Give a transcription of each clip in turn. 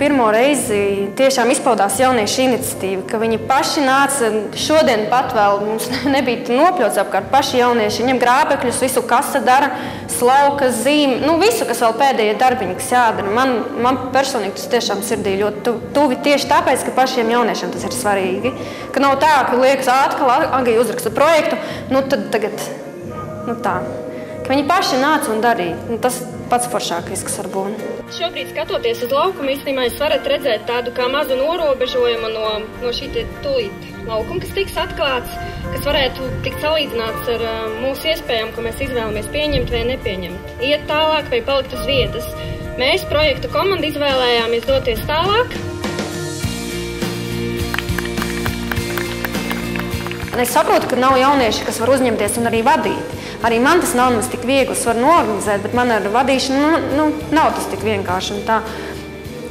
pirmo reizi tiešām izpaudās jauniešu iniciatīva, ka viņi paši nāca šodien pat vēl, mums nebija nopļauts apkārt, paši jaunieši, ņem grābekļus, visu kasa dara, slaukas, zīmi, visu, kas vēl pēdējie darbiņi, kas jādara. Man personīgi tas tiešām sirdī ļoti tuvi tieši tāpēc, ka pašiem jauniešiem tas ir svarīgi. Ka nav tā, ka liekas atkal, Agija uzraksta projektu, tad tagad, tā. Ka viņi paši nāca un darīja. Tas pats foršākais, kas var būt. Šobrīd, skatoties uz laukumu, īstenībā jūs varat redzēt tādu kā mazu norobežojumu no šī tūlīt laukuma, kas tiks atklāts, kas varētu tikt salīdzināts ar mūsu iespējām, ko mēs izvēlamies pieņemt vai nepieņemt. Iet tālāk vai palikt uz vietas. Mēs projektu komandu izvēlējāmies doties tālāk. Es saprotu, ka nav jaunieši, kas var uzņemties un arī vadīt. Arī man tas nav nemaz tik viegli, es varu noorganizēt, bet man ar vadīšanu nav tas tik vienkārši un tā.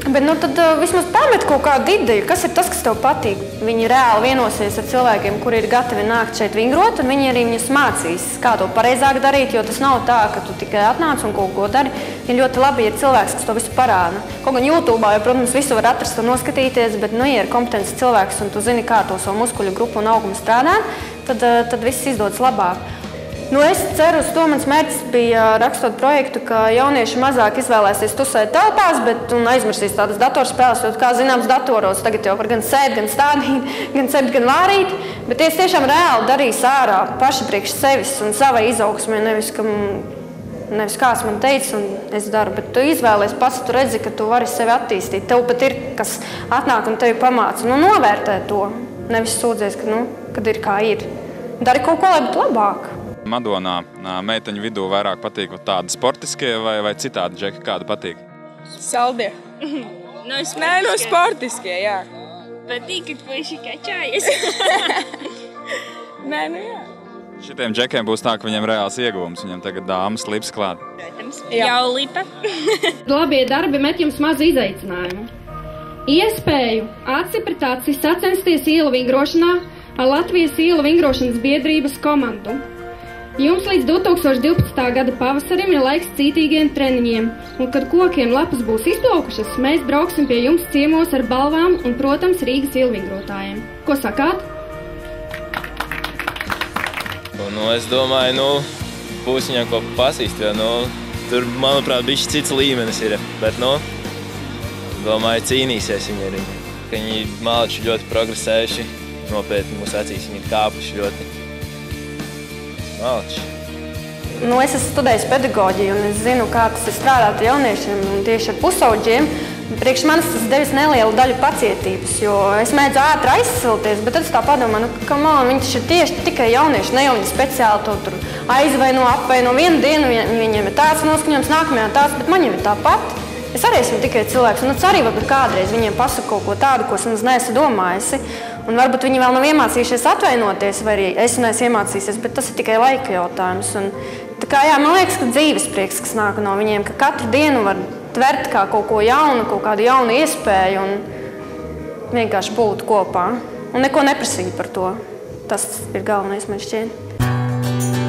Bet tad vismaz pamet kaut kādu ideju, kas ir tas, kas tev patīk. Viņi reāli vienosies ar cilvēkiem, kuri ir gatavi nākt šeit vingrot, un viņi arī viņus mācīs, kā to pareizāk darīt, jo tas nav tā, ka tu tikai atnāc un kaut ko dari. Ir ļoti labi, ja ir cilvēks, kas to visu parāda. Kaut gan YouTube'ā, jo, protams, visu var atrast un noskatīties, bet, ja ir kompetents cilvēks un tu zini, kā to savu muskuļu grupu un augumu strādāt, tad viss izdodas labāk. Es ceru uz to, mans mērķis bija rakstot projektu, ka jaunieši mazāk izvēlēsies tusēt telpās, bet aizmirsīs tādas datorspēles, jo, kā zināms, datoros tagad jau var gan sēt, gan stādīt, gan cept, gan vārīt, bet tie tiešām reāli darīs ārā paši priekš sevis un savai izaugsmē, nevis kāds man teica un es daru, bet tu izvēlies pats, tu redzi, ka tu vari sevi attīstīt. Tev pat ir, kas atnāk un tevi pamāca. Novērtē to, nevis sūdzies, kad ir kā ir. Dari kaut ko, lai būtu labāk. Madonā meiteņu vidū vairāk patīk tādi sportiskie vai citādi džeki, kādi patīk? Saldie. Sportiskie, jā. Patīk, ka puiši kačājas. Jā. Šitiem džekiem būs tā, ka viņiem reāls ieguvums, viņiem tagad dāmas lips klāt. Protams, jau lipa. Labie darbi met jums mazu izaicinājumu. Iespēju aci pret aci sacensties ielu vingrošanā ar Latvijas ielu vingrošanas biedrības komandu. Jums līdz 2012. gada pavasarim ir laiks cītīgiem treniņiem, un kad kokiem lapas būs izplaukušas, mēs brauksim pie jums ciemos ar balvām un, protams, Rīgas ielvingrotājiem. Ko sakāt? Es domāju, būs viņam ko pasīst, jo, tur, manuprāt, bišķi cits līmenis ir, bet, domāju, cīnīsies viņi arī. Viņi māliči ļoti progresējuši, nopietni mūsu acīs viņi ir kāpuši ļoti. Māliči. Es esmu studējis pedagoģiju un es zinu, kā tas ir strādāt ar jauniešiem un tieši ar pusauģiem. Priekš manis tas devis nelielu daļu pacietības, jo es mēdzu ātri aizsilties, bet tad es tā padomāju, viņi taču ir tieši tikai jaunieši, ne jau viņi speciāli to tur aizvaino, apvaino. Vienu dienu viņiem ir tāds noskaņojums, nākamajā tāds, bet man jau ir tāpat. Es arī esmu tikai cilvēks, un es arī varbūt kādreiz viņiem pasaku kaut ko tādu, ko es neesmu domājusi. Un varbūt viņi vēl nav iemācījušies atvainoties, vai arī es neesmu iemācījusies, bet tas ir tikai laika jautājums. Un, man liekas, ka dzīves prieks, kas nāk no viņiem, ka katru dienu var tvert kā kaut ko jaunu, kaut kādu jaunu iespēju un vienkārši būt kopā. Un neko neprasīt par to. Tas ir galvenais, man šķiet.